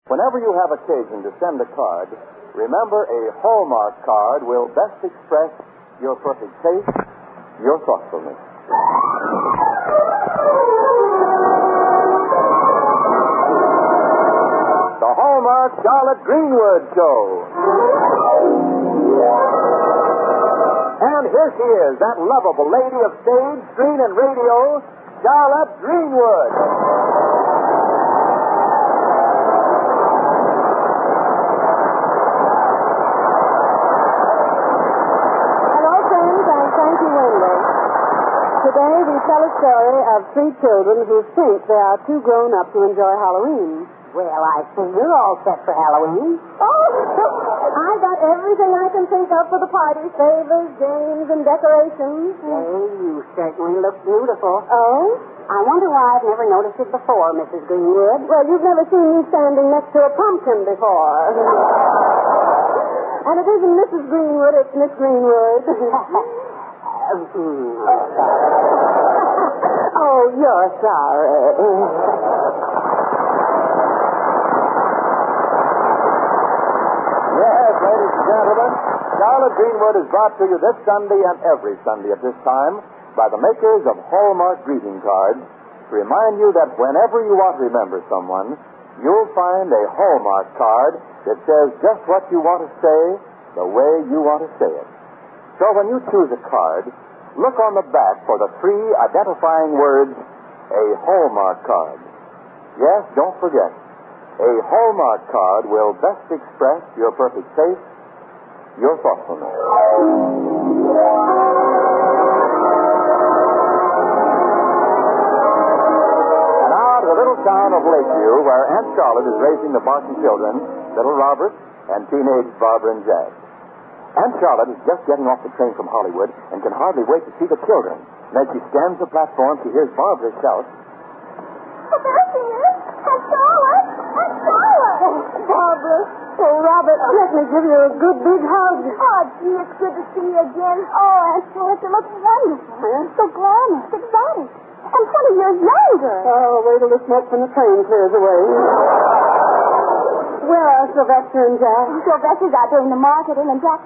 Whenever you have occasion to send a card, remember a Hallmark card will best express your perfect taste, your thoughtfulness. The Hallmark Charlotte Greenwood Show. And here she is, that lovable lady of stage, screen, and radio, Charlotte Greenwood. Hello, friends, and thank you, Wendy. Today we tell a story of three children who think they are too grown up to enjoy Halloween. Well, I see you're all set for Halloween. Oh, I got everything I can think of for the party. Favors, games, and decorations. Hey, you certainly look beautiful. Oh? I wonder why I've never noticed it before, Mrs. Greenwood. Well, you've never seen me standing next to a pumpkin before. And it isn't Mrs. Greenwood, it's Miss Greenwood. Oh, you're sorry. Yes, ladies and gentlemen, Charlotte Greenwood is brought to you this Sunday and every Sunday at this time by the makers of Hallmark greeting cards to remind you that whenever you want to remember someone, you'll find a Hallmark card that says just what you want to say the way you want to say it. So when you choose a card, look on the back for the three identifying words, a Hallmark card. Yes, don't forget. A Hallmark card will best express your perfect taste, your thoughtfulness. And now to the little town of Lakeview, where Aunt Charlotte is raising the Barton children, little Robert and teenage Barbara and Jack. Aunt Charlotte is just getting off the train from Hollywood and can hardly wait to see the children. And as she scans the platform, she hears Barbara shout, Oh, there she is! Aunt Charlotte! Aunt Charlotte! Barbara. Oh, Robert, let me give you a good big hug. Oh, gee, it's good to see you again. Oh, Aunt Charlotte, you look wonderful. So glamorous, exotic. And 20 years younger. Oh, wait till the smoke from the train clears away. Where are Sylvester and Jack? Sylvester's out doing the marketing, and Jack...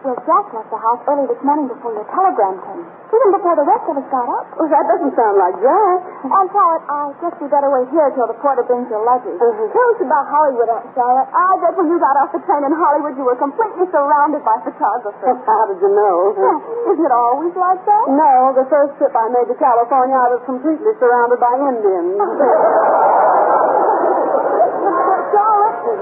Well, Jack left the house early this morning before your telegram came. Even before the rest of us got up. Oh, that doesn't sound like Jack. Aunt Charlotte, I guess we better wait here till the porter brings your luggage. Tell us about Hollywood, Aunt Charlotte. I bet when you got off the train in Hollywood, you were completely surrounded by photographers. How did you know? Isn't it always like that? No, the first trip I made to California, I was completely surrounded by Indians.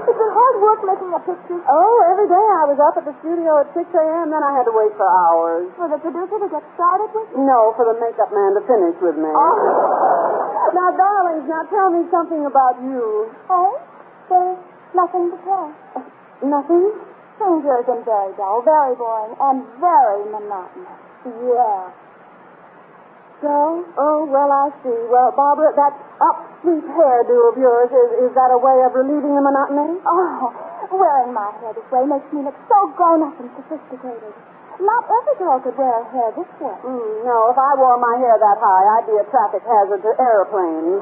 Is it hard work making a picture? Oh, every day I was up at the studio at 6 a.m., then I had to wait for hours. For the producer to get started with you? No, for the makeup man to finish with me. Oh. Now, darlings, now tell me something about you. Oh? There's nothing to tell. Nothing? Things have been very dull, very boring, and very monotonous. Yeah. So? Oh, well, I see. Well, Barbara, that upsweep hairdo of yours, is that a way of relieving the monotony? Oh, wearing my hair this way makes me look so grown-up and sophisticated. Not every girl could wear her hair this way. No, if I wore my hair that high, I'd be a traffic hazard to airplanes.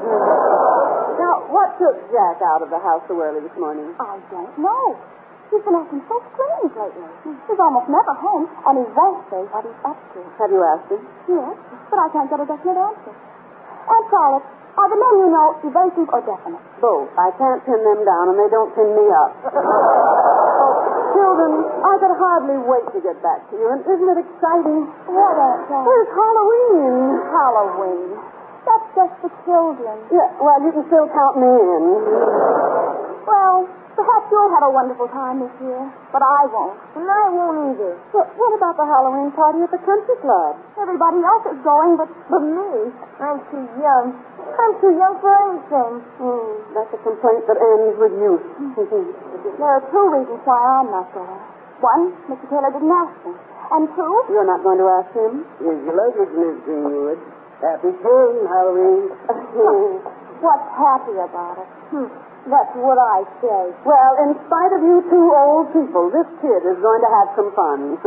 Now, what took Jack out of the house so early this morning? I don't know. He's been acting so strange lately. He's almost never home, and he won't say what he's up to. Have you asked him? Yes, but I can't get a definite answer. Aunt Charlotte, are the men you know evasive or definite? Both. I can't pin them down, and they don't pin me up. Children, I could hardly wait to get back to you, and isn't it exciting? What, Aunt Charlotte? It's Halloween. Halloween. That's just for children. Yeah, well, you can still count me in. Well, perhaps you'll have a wonderful time this year, but I won't. And I won't either. What about the Halloween party at the country club? Everybody else is going, but me. I'm too young. I'm too young for anything. That's a complaint that ends with youth. There are two reasons why I'm not going. One, Mr. Taylor didn't ask me. And two... You're not going to ask him? Here's your luggage, Miss Greenwood. Happy fun, Halloween. What's happy about it? That's what I say. Well, in spite of you two old people, this kid is going to have some fun.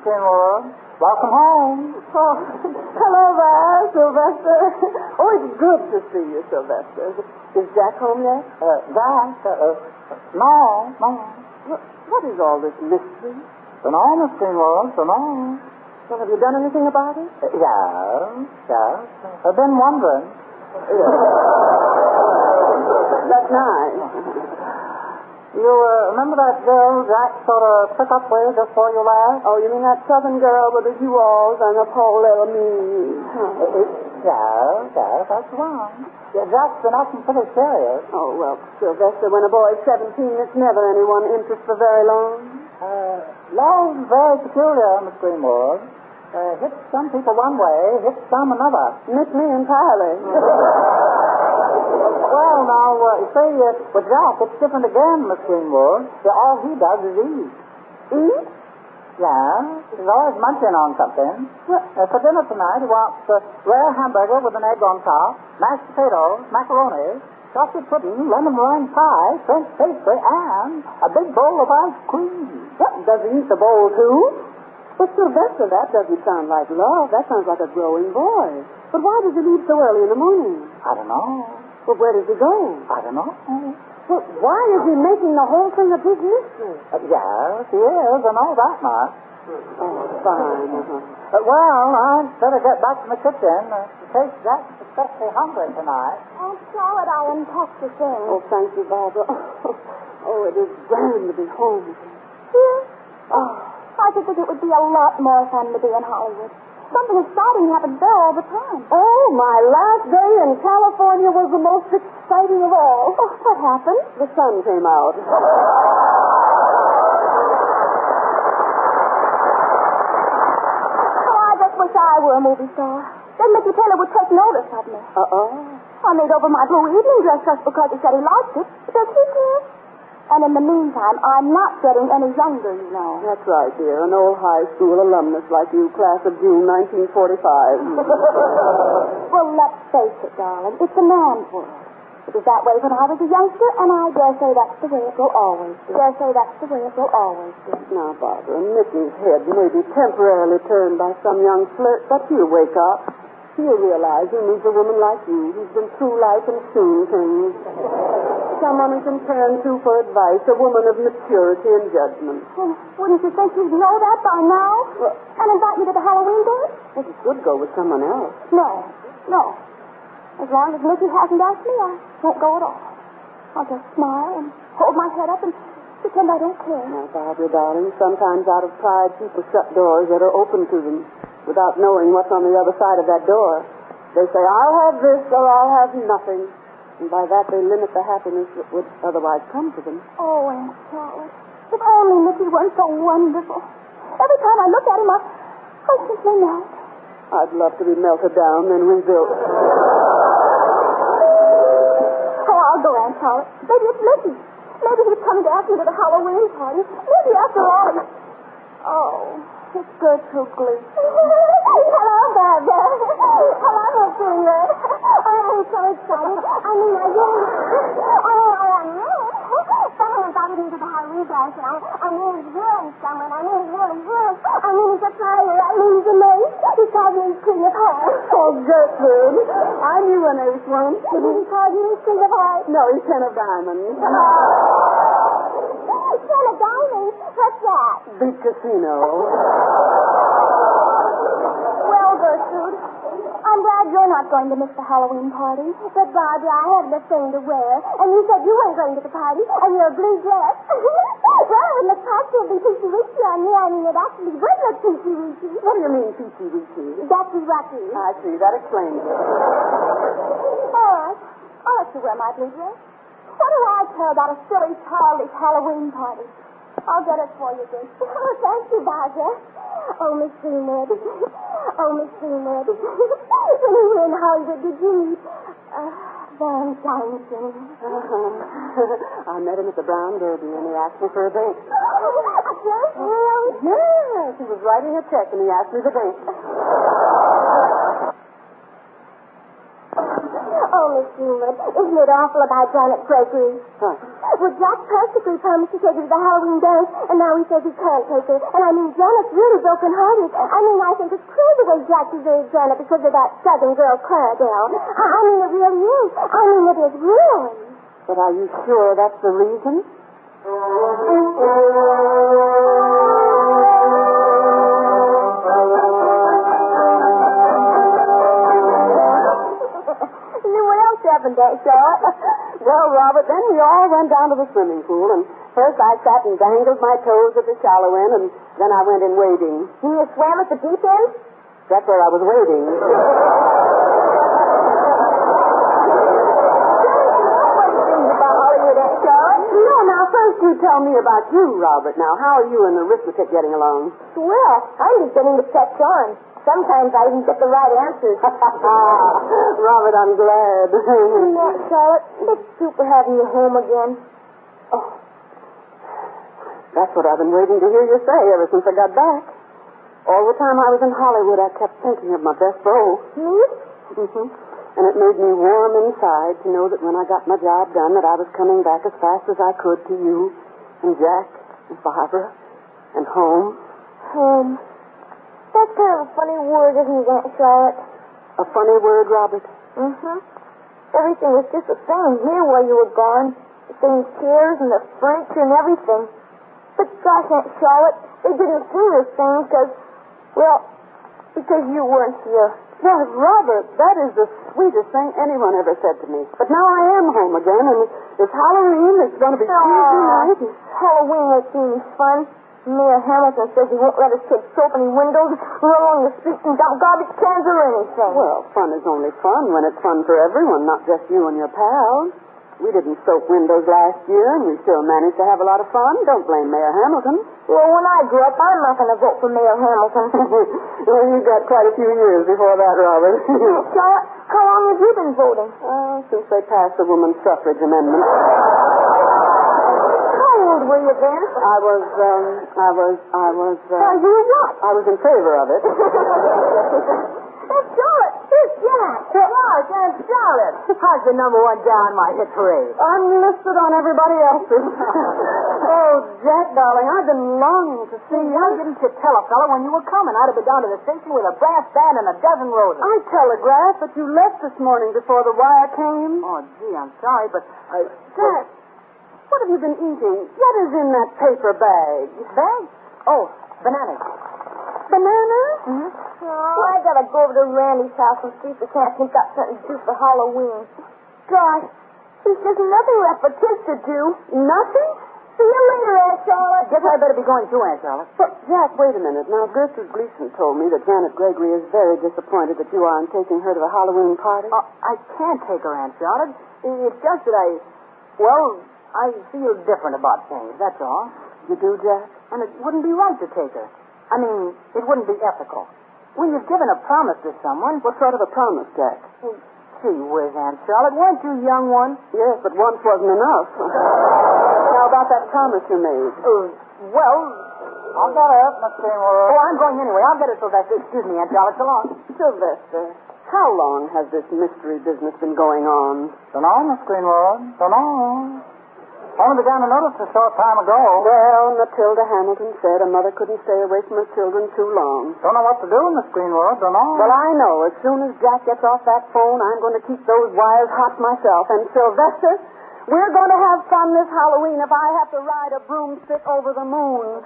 Greenwood. Welcome home. Oh, hello there, Sylvester. Oh, it's good to see you, Sylvester. Is Jack home yet? Jack? No. What is all this mystery? Dunno, Miss Greenwood, dunno. Well, have you done anything about it? Yeah. I've been wondering. That's nice. You remember that girl Jack sort of took up with just before you left? Oh, you mean that southern girl with the jewels and the poor little me? Yeah, that's the one. Yeah, Jack's been acting pretty serious. Oh, well, Sylvester, when a boy's 17, it's never anyone interest for very long. Love's very peculiar, Miss Greenwood. Hits some people one way, hits some another. Miss me entirely. Well, now, you see, with Jack, it's different again, Miss Greenwood. All he does is eat. Eat? Yeah, he's always munching on something. For dinner tonight, he wants a rare hamburger with an egg on top, mashed potatoes, macaroni, chocolate pudding, lemon meringue pie, French pastry, and a big bowl of ice cream. What, does he eat the bowl, too? But Sylvester, that doesn't sound like love. That sounds like a growing boy. But why does he leave so early in the morning? I don't know. Well, where does he go? I don't know. Well, why is he making the whole thing a big mystery? Yes, he is. I know that much. Oh, fine. Well, I'd better get back to the kitchen in case Jack's especially hungry tonight. Oh, Charlotte, I unpacked the things. Oh, thank you, Barbara. Oh, it is grand to be home again. Here? Oh, I should think it would be a lot more fun to be in Hollywood. Something exciting happens there all the time. Oh, my last day in California was the most exciting of all. Oh, what happened? The sun came out. Oh, I just wish I were a movie star. Then Mickey Taylor would take notice of me. I made over my blue evening dress just because he said he liked it. Does he care? And in the meantime, I'm not getting any younger, you know. That's right, dear. An old high school alumnus like you, class of June 1945. Well, let's face it, darling. It's a man's world. It was that way when I was a youngster, and I dare say that's the way it will always be. Now, Barbara, Mickey's head may be temporarily turned by some young flirt, but he'll wake up. He'll realize he needs a woman like you who's been through life and seen things. Someone he can turn to for advice, a woman of maturity and judgment. Well, wouldn't you think you'd know that by now? Well, And invite me to the Halloween dance? well, he could go with someone else. No. As long as Mickey hasn't asked me, I won't go at all. I'll just smile and hold my head up and pretend I don't care. Now, Barbara, darling, sometimes out of pride, people shut doors that are open to them without knowing what's on the other side of that door. They say, I'll have this or I'll have nothing. And by that, they limit the happiness that would otherwise come to them. Oh, Aunt Charlotte, if only Mickey weren't so wonderful. Every time I look at him, I simply melt. I'd love to be melted down, then rebuilt. Oh, I'll go, Aunt Charlotte. Maybe it's Mickey. Maybe he's coming to ask me to the Halloween party. Maybe after all... Oh, it's Gertrude Gleason. Hello, Barbara. Hello, Miss Greenwood. I'm so excited. I mean, I really... Someone invited me to the Halloween dance, and I mean, he's really someone. I mean, he's really good. I mean, he's a fire. I mean, he's amazing. He called me his king of hearts. Oh, Gertrude. I knew an ace once. Did he call you his king of hearts? No, he's 10 of diamonds. Ten of diamonds? What's that? Big casino. Well, Gertrude, I'm glad you're not going to miss the Halloween party. But, Barbara, I haven't a thing to wear. And you said you weren't going to the party, and you're a blue dress. Well, it looks like you'll be peachy-weechy on me. I mean, it actually would look peachy-weechy. What do you mean, peachy-weechy? That's rocky. I see. That explains it. All right. I'll let you wear my blue dress. What do I care about a silly, childish Halloween party? I'll get it for you, dear. Oh, thank you, Barbara. Oh, Miss Greenwood. Oh, Miss Greenwood. When we were in Hollywood, did you meet Van Johnson? I met him at the Brown Derby, and he asked me for a date. Yes, really? Yes, he was writing a check, and he asked me the date. Oh, Miss Greenwood. Isn't it awful about Janet Gregory? Huh. Well, Jack perfectly promised to take her to the Halloween dance, and now he says he can't take her. And I mean, Janet's really broken-hearted. I mean, I think it's cruel the way Jack deserves Janet because of that southern girl, Clarabelle. I mean, it really is. I mean, it is really. But are you sure that's the reason? What else happened, Aunt Charlotte? Well, Robert, then we all went down to the swimming pool, and first I sat and dangled my toes at the shallow end, and then I went in wading. You swam at the deep end? That's where I was wading. No, now first you tell me about you, Robert. Now, how are you and arithmetic getting along? Well, I'm beginning to catch on. Sometimes I even get the right answers. Robert, I'm glad. Aunt Charlotte, it's super having you home again. Oh, that's what I've been waiting to hear you say ever since I got back. All the time I was in Hollywood, I kept thinking of my best beau. Me? Mm-hmm. And it made me warm inside to know that when I got my job done, that I was coming back as fast as I could to you and Jack and Barbara and home. Home. That's kind of a funny word, isn't it, Aunt Charlotte? A funny word, Robert? Mm-hmm. Everything was just the same here while you were gone. The same chairs and the furniture and everything. But gosh, Aunt Charlotte, they didn't seem the same because you weren't here. Well, Robert, that is the sweetest thing anyone ever said to me. But now I am home again, and it's Halloween. It's going to be Tuesday night. Halloween that seems fun. Mayor Hamilton says he won't let us take so many windows, run along the streets and dump garbage cans or anything. Well, fun is only fun when it's fun for everyone, not just you and your pals. We didn't soap windows last year, and we still managed to have a lot of fun. Don't blame Mayor Hamilton. Well, when I grow up, I'm not going to vote for Mayor Hamilton. Well, you've got quite a few years before that, Robert. Charlotte, how long have you been voting? Since they passed the woman's suffrage amendment. How old were you then? I was. You were what? I was in favor of it. Aunt Charlotte, here's Jack. Gosh, Aunt Charlotte. How's the number one down my hit parade? I'm listed on everybody else's. Oh, Jack, darling, I've been longing to see you. Why didn't you tell a fellow when you were coming? I'd have been down to the station with a brass band and a dozen roses. I telegraphed, but you left this morning before the wire came. Oh, gee, I'm sorry, but Jack, what have you been eating? What is in that paper bag? Bag? Oh, bananas. Bananas? Mm-hmm. Oh, I gotta go over to Randy's house and see if we can't think up something to do for Halloween. Gosh, there's just nothing left for kids to do. Nothing? See you later, Aunt Charlotte. Guess I better be going too, Aunt Charlotte. But, Jack, wait a minute. Now, Gertrude Gleason told me that Janet Gregory is very disappointed that you aren't taking her to the Halloween party. I can't take her, Aunt Charlotte. It's just that I feel different about things, that's all. You do, Jack? And it wouldn't be right to take her. I mean, it wouldn't be ethical. When you've given a promise to someone... What sort of a promise, Jack? Gee whiz, Aunt Charlotte, weren't you young once? Yes, but once wasn't enough. How about that promise you made? Well, I'll get it, Miss Greenwood. Oh, I'm going anyway. I'll get it, Sylvester. Excuse me, Aunt Charlotte. So long. Sylvester, how long has this mystery business been going on? Dunno, Miss Greenwood. Dunno. Only began to notice a short time ago. Well, Matilda Hamilton said a mother couldn't stay away from her children too long. Don't know what to do, Miss Greenwood. Don't know. Well, I know. As soon as Jack gets off that phone, I'm going to keep those wires hot myself. And Sylvester, we're going to have fun this Halloween if I have to ride a broomstick over the moon.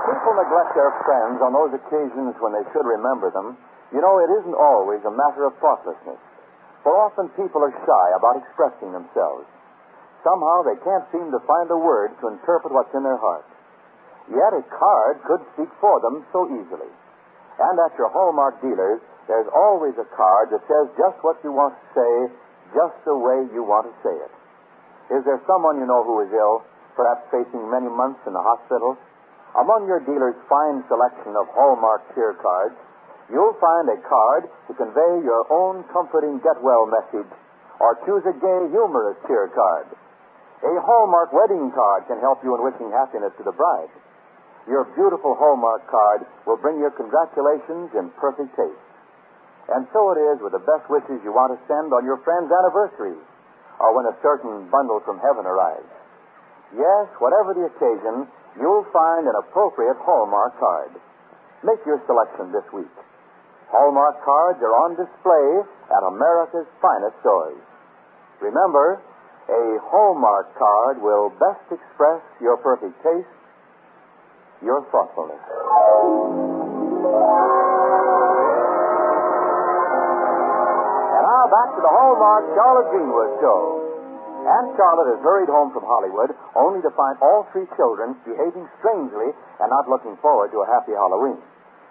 People neglect their friends on those occasions when they should remember them. You know, it isn't always a matter of thoughtlessness. For often people are shy about expressing themselves. Somehow they can't seem to find a word to interpret what's in their heart. Yet a card could speak for them so easily. And at your Hallmark dealers, there's always a card that says just what you want to say, just the way you want to say it. Is there someone you know who is ill, perhaps facing many months in the hospital? Among your dealer's fine selection of Hallmark cheer cards, you'll find a card to convey your own comforting get-well message, or choose a gay, humorous cheer card. A Hallmark wedding card can help you in wishing happiness to the bride. your beautiful Hallmark card will bring your congratulations in perfect taste. And so it is with the best wishes you want to send on your friend's anniversary or when a certain bundle from heaven arrives. Yes, whatever the occasion, you'll find an appropriate Hallmark card. Make your selection this week. Hallmark cards are on display at America's finest stores. Remember, a Hallmark card will best express your perfect taste, your thoughtfulness. And now back to the Hallmark Charlotte Greenwood show. Aunt Charlotte has hurried home from Hollywood only to find all three children behaving strangely and not looking forward to a happy Halloween.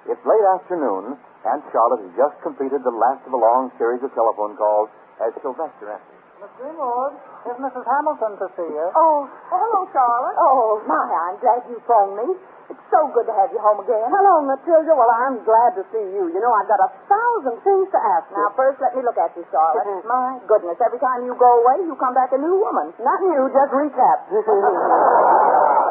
It's late afternoon. Aunt Charlotte has just completed the last of a long series of telephone calls as Sylvester answered. Miss Greenwood, is Mrs. Hamilton to see you? Oh, hello, Charlotte. Oh, my, I'm glad you phoned me. It's so good to have you home again. Hello, Matilda. Well, I'm glad to see you. You know, I've got 1,000 things to ask you. Now, first, let me look at you, Charlotte. My goodness, every time you go away, you come back a new woman. Not you, just recap.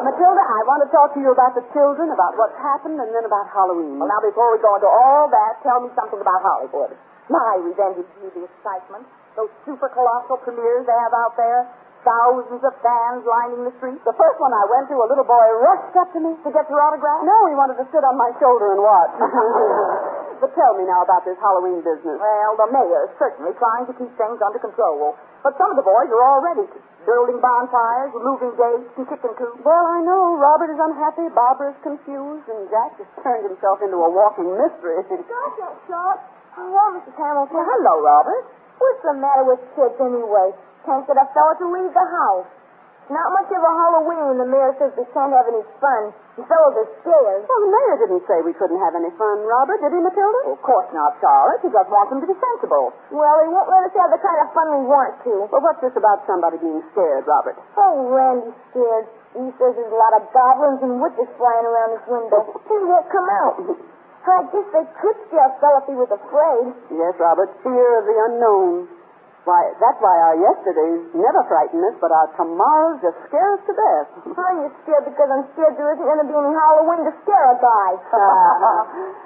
Matilda, I want to talk to you about the children, about what's happened, and then about Halloween. Well, now, before we go into all that, tell me something about Hollywood. My, we've envied you the excitement. Those super colossal premieres they have out there. Thousands of fans lining the streets. The first one I went to, a little boy rushed up to me to get your autograph? No, he wanted to sit on my shoulder and watch. But tell me now about this Halloween business. Well, the mayor is certainly trying to keep things under control. But some of the boys are already building bonfires, moving gates, and kicking coops. Well, I know. Robert is unhappy, Barbara is confused, and Jack has turned himself into a walking mystery. Gotcha, Charlotte. Hello, Mrs. Hamilton. Well, hello, Robert. What's the matter with kids anyway? Can't get a fella to leave the house. Not much of a Halloween. The mayor says they can't have any fun. The fellows are scared. Well, the mayor didn't say we couldn't have any fun, Robert, did he, Matilda? Well, of course not, Charlotte. He just wants them to be sensible. Well, he won't let us have the kind of fun we want to. Well, what's this about somebody being scared, Robert? Oh, Randy's scared. He says there's a lot of goblins and witches flying around his window. He won't come out. I guess they could scare a fella if he was afraid. Yes, Robert, fear of the unknown. Why, that's why our yesterdays never frighten us, but our tomorrows just scare us to death. I'm just scared because I'm scared there isn't going to be any Halloween to scare a guy.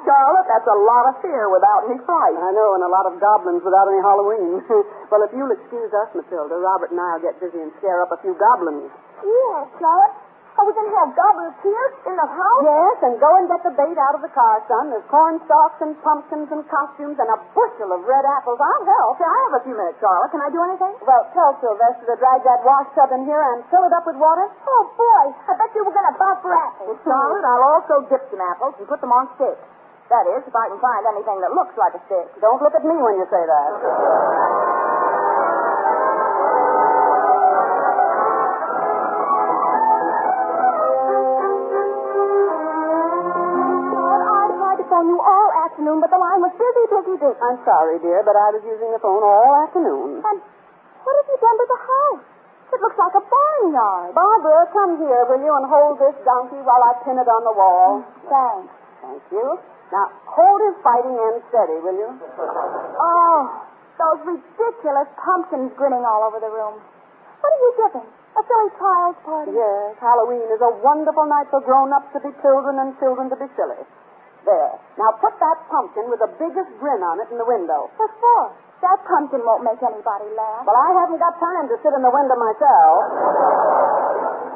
Charlotte, that's a lot of fear without any fright. I know, and a lot of goblins without any Halloween. Well, if you'll excuse us, Matilda, Robert and I will get busy and scare up a few goblins. Yeah, Charlotte. Are we going to have goblins here in the house? Yes, and go and get the bait out of the car, son. There's corn stalks and pumpkins and costumes and a bushel of red apples. I'll help. See, I have a few minutes, Charlotte. Can I do anything? Well, tell Sylvester to drag that wash tub in here and fill it up with water. Oh, boy. I bet you were going to bump for apples. Well, Charlotte, I'll also dip some apples and put them on sticks. That is, if I can find anything that looks like a stick. Don't look at me when you say that. You all afternoon, but the line was busy. I'm sorry, dear, but I was using the phone all afternoon. And what have you done to the house? It looks like a barnyard. Barbara, come here, will you, and hold this donkey while I pin it on the wall. Thanks. Thank you. Now, hold his fighting end steady, will you? Oh, those ridiculous pumpkins grinning all over the room. What are you giving? A silly child's party? Yes, Halloween is a wonderful night for grown-ups to be children and children to be silly. There. Now put that pumpkin with the biggest grin on it in the window. What for? That pumpkin won't make anybody laugh. Well, I haven't got time to sit in the window myself.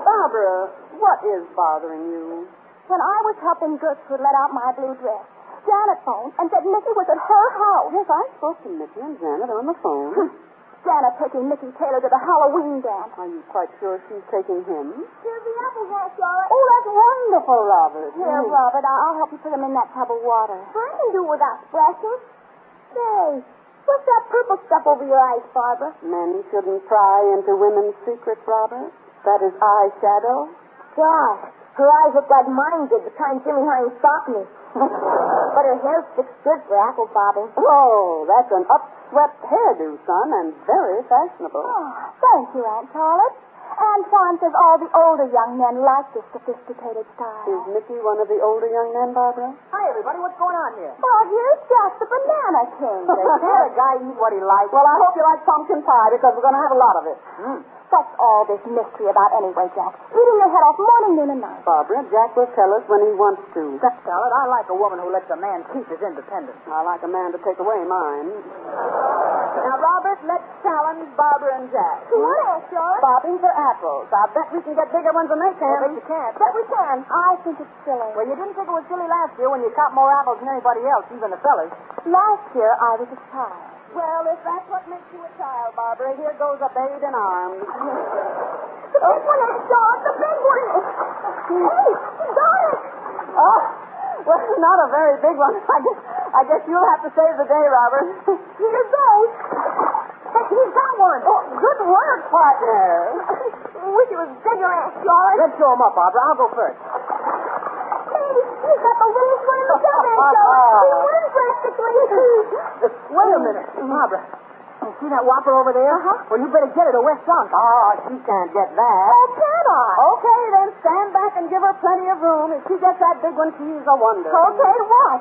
Barbara, what is bothering you? When I was helping Gertrude let out my blue dress, Janet phoned and said Mickey was at her house. Yes, I spoke to Mickey and Janet on the phone. Janet taking Mickey Taylor to the Halloween dance. Are you quite sure she's taking him? Here's the apple horse, Charlotte. Oh, that's wonderful, Robert. Here, Robert, I'll help you put them in that tub of water. I can do without splashing. Say, what's that purple stuff over your eyes, Barbara? Men shouldn't pry into women's secrets, Robert. That is eyeshadow. Gosh, her eyes look like mine did the time Jimmy Hines stopped me. But her hair's fixed good for apple bobbing. Oh, that's an upswept hairdo, son, and very fashionable. Oh, thank you, Aunt Charlotte. Antoine says all the older young men like this sophisticated style. Is Mickey one of the older young men, Barbara? Hi, everybody. What's going on here? Well, here's just the Banana King. They can't a guy eat what he likes. Well, I hope you like pumpkin pie because we're going to have a lot of it. What's all this mystery about anyway, Jack? Eating your head off morning, noon, and night. Barbara, Jack will tell us when he wants to. Tell it, I like a woman who lets a man keep his independence. I like a man to take away mine. Now, Robert, let's challenge Barbara and Jack. What, George? Bobbing for apples. I bet we can get bigger ones than they can. I bet you can't. But we can. I think it's silly. Well, you didn't think it was silly last year when you caught more apples than anybody else, even the fellas. Last year, I was a child. Well, if that's what makes you a child, Barbara, here goes a babe in arms. The big one is George. The big one. Hey, George. Oh, well, not a very big one. I guess you'll have to save the day, Robert. Here goes. He's got one. Oh, good work, partner. Wish it was bigger, Aunt George. Let's show him up, Barbara. I'll go first. He's got the winningest one in the show, Aunt George. He won practically. Wait a minute. Barbara, you see that whopper over there? Well, you better get it or we're sunk. Oh, she can't get that. Oh, can I? Okay, then stand back and give her plenty of room. If she gets that big one, she's a wonder. Okay, what?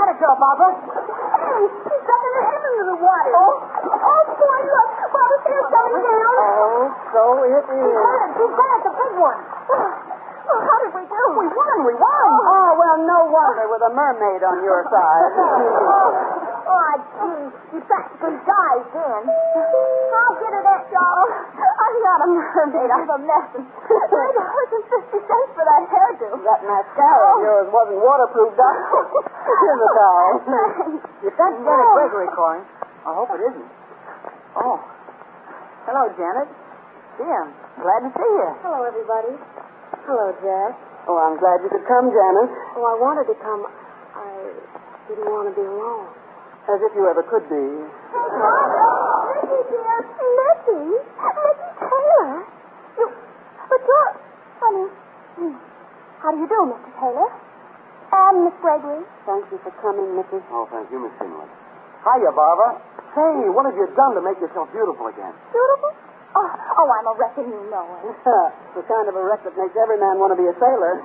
Let it go, Barbara. Hey, he's got in the head into the water. Oh, boy, look. Barbara's hair's coming down. Oh, so it is. She's got the big one. Oh, how did we do? We won. Oh, well, no wonder with a mermaid on your side. Oh, gee, she practically dived in. I'll get it, Aunt George. I'm not a mermaid. I'm a mess. $9.50 for that hairdo. That mascara of yours wasn't waterproof, Doc. Here's a towel. If that's Janet Gregory calling, I hope it isn't. Oh. Hello, Janet. Gee, I'm glad to see you. Hello, everybody. Hello, Jack. Oh, I'm glad you could come, Janet. Oh, I wanted to come. I didn't want to be alone. As if you ever could be. Mickey, dear. Mickey Taylor. But you're... Honey. How do you do, Mr. Taylor? And Miss Gregory. Thank you for coming, Mickey. Oh, thank you, Miss Greenwood. Hiya, Barbara. Say, what have you done to make yourself beautiful again? Beautiful? Oh, I'm a wreck and you know it. The kind of a wreck that makes every man want to be a sailor.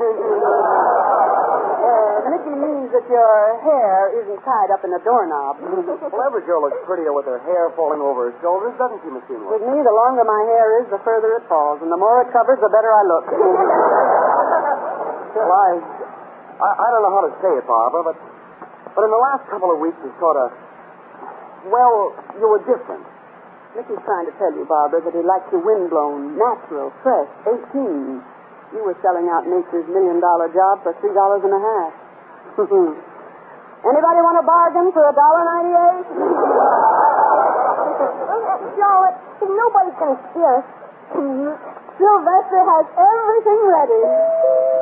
Mickey means that your hair isn't tied up in a doorknob. Well, every girl looks prettier with her hair falling over her shoulders, doesn't she, Miss Greenwood? With me, the longer my hair is, the further it falls. And the more it covers, the better I look. Well, I don't know how to say it, Barbara, but in the last couple of weeks, you sort of... Well, you were different. Mickey's trying to tell you, Barbara, that he likes you windblown, natural, fresh, 18. You were selling out Nature's $1 million job for $3.50. Anybody want a bargain for $1.98? Charlotte, nobody's going to steal us. Sylvester has everything ready.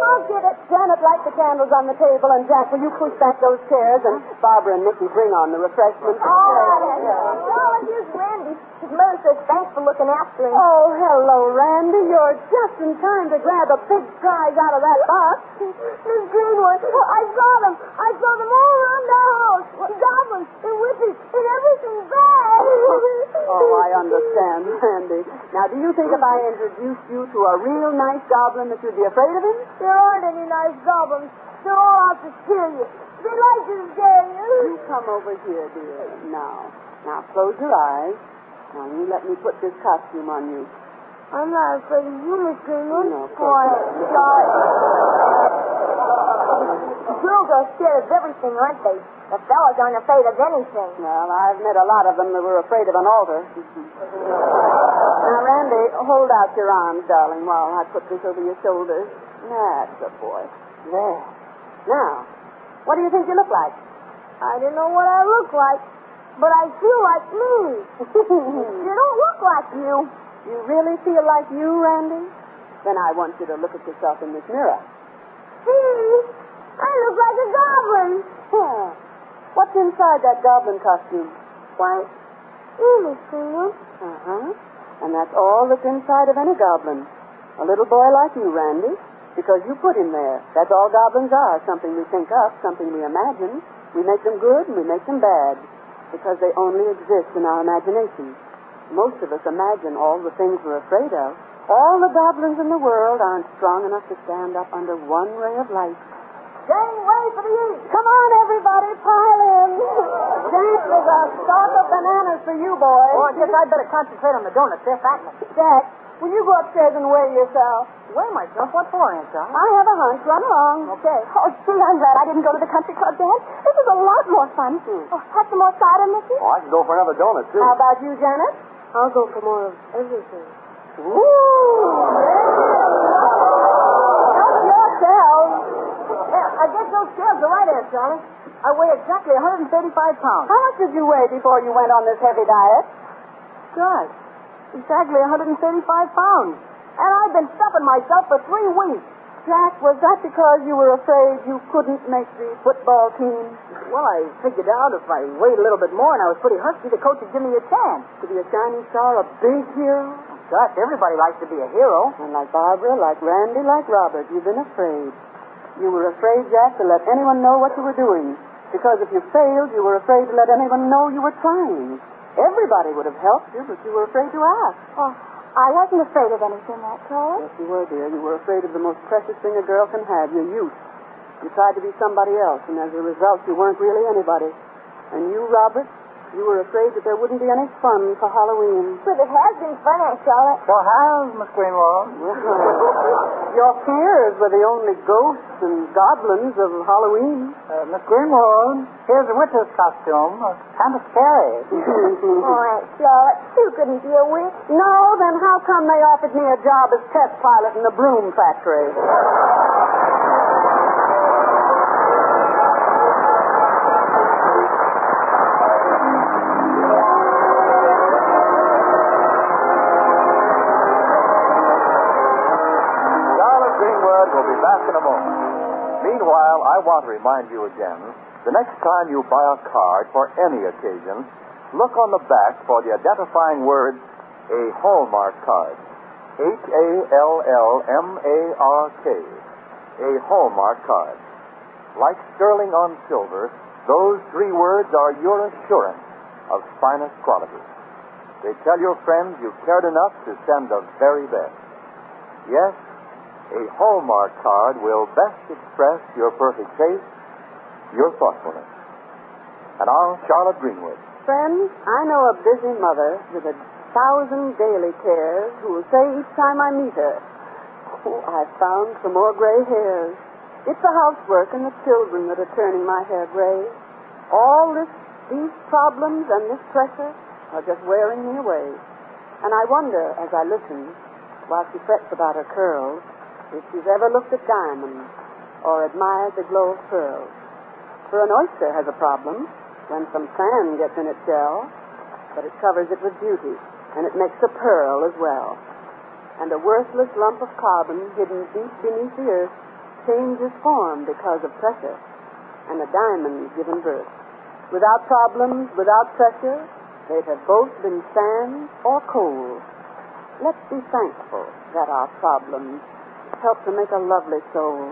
I'll get it. Janet, light the candles on the table, and Jack, will you push back those chairs, and Barbara and Mickey bring on the refreshments. All right. Charlotte, here's Randy. His mother says thanks for looking after him. Oh, hello, Randy. You're just in time to grab a big prize out of that box. Miss Greenwood, I saw them. I saw them all around the house. Goblins and witches and everything bad. Oh, I understand, Randy. Now, do you think if I introduced you to a real nice goblin that you'd be afraid of him? There aren't any nice goblins. They're all out to steal you. They like to scare you. You come over here, dear. Now, close your eyes. Now, you let me put this costume on you. I'm not afraid of you, Miss Greenwood. No, of Boy, course girls are scared of everything, aren't they? The fellas aren't afraid of anything. Well, I've met a lot of them that were afraid of an altar. Now, Randy, hold out your arms, darling, while I put this over your shoulders. That's a boy. There. Now, what do you think you look like? I don't know what I look like, but I feel like me. You don't look like you. You really feel like you, Randy? Then I want you to look at yourself in this mirror. See? I look like a goblin. Yeah. What's inside that goblin costume? Why, Miss Greenwood. Uh-huh. And that's all that's inside of any goblin. A little boy like you, Randy, because you put him there. That's all goblins are, something we think up, something we imagine. We make them good and we make them bad, because they only exist in our imagination. Most of us imagine all the things we're afraid of. All the goblins in the world aren't strong enough to stand up under one ray of light. Gangway for the east. Come on, everybody, pile in. Jack, there's a stalk of bananas for you, boys. Oh, I guess I'd better concentrate on the donuts. They're fattening. Jack, will you go upstairs and weigh yourself? Weigh myself? What for, Aunt Charlotte? I have a hunch. Run along. Okay. Oh, gee, I'm glad I didn't go to the country club, Dad. This is a lot more fun. Oh, have some more cider, Missy? Oh, I can go for another donut, too. How about you, Janet? I'll go for more of everything. Ooh. Help yourself. Yeah, I guess those scales are right, Aunt Charlotte. I weigh exactly 135 pounds. How much did you weigh before you went on this heavy diet? Good. Exactly 135 pounds. And I've been stuffing myself for 3 weeks. Jack, was that because you were afraid you couldn't make the football team? Well, I figured out if I weighed a little bit more and I was pretty husky, the coach would give me a chance. To be a shining star, a big hero? Gosh, everybody likes to be a hero. And like Barbara, like Randy, like Robert, you've been afraid. You were afraid, Jack, to let anyone know what you were doing. Because if you failed, you were afraid to let anyone know you were trying. Everybody would have helped you, but you were afraid to ask. Oh, I wasn't afraid of anything, Aunt Charlotte. Yes, you were, dear. You were afraid of the most precious thing a girl can have, your youth. You tried to be somebody else, and as a result, you weren't really anybody. And you, Robert, you were afraid that there wouldn't be any fun for Halloween. But it has been fun, Aunt Charlotte. So how's Miss Greenwood? Your fears were the only ghosts and goblins of Halloween. Miss Greenwood, here's a winter's costume. Kind of scary. Oh, Aunt Charlotte, you couldn't be a witch. No, then how come they offered me a job as test pilot in the broom factory? Greenwood will be back in a moment. Meanwhile, I want to remind you again, the next time you buy a card for any occasion, look on the back for the identifying words, a Hallmark card. Hallmark. A Hallmark card. Like sterling on silver, those 3 words are your assurance of finest quality. They tell your friends you cared enough to send the very best. Yes, a Hallmark card will best express your perfect taste, your thoughtfulness. And now, Charlotte Greenwood. Friends, I know a busy mother with 1,000 daily cares who will say each time I meet her, "Oh, I've found some more gray hairs." It's the housework and the children that are turning my hair gray. These problems and this pressure are just wearing me away. And I wonder, as I listen, while she frets about her curls, if she's ever looked at diamonds or admired the glow of pearls. For an oyster has a problem when some sand gets in its shell, but it covers it with beauty, and it makes a pearl as well. And a worthless lump of carbon hidden deep beneath the earth changes form because of pressure, and a diamond given birth. Without problems, without pressure, they'd have both been sand or coal. Let's be thankful that our problems help to make a lovely soul.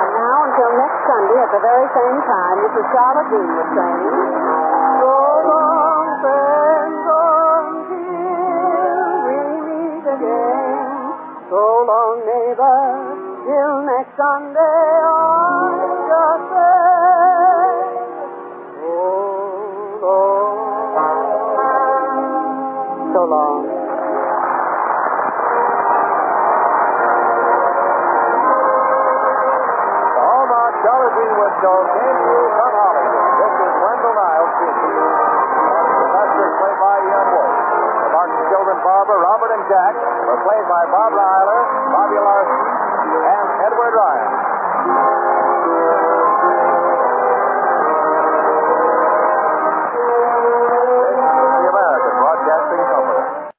And now, until next Sunday at the very same time, this is Charlotte Greenwood saying, so long, friends, until we meet again. So long, neighbor, till next Sunday, I just say, so long. The Hallmark Charlotte Greenwood Show came to you from Hollywood. This is Wendell Niles speaking. The professors played by Ian Wolfe. The Martin children, Barbara, Robert, and Jack, were played by Bob Ryler, Bobby Larson, and Edward Ryan.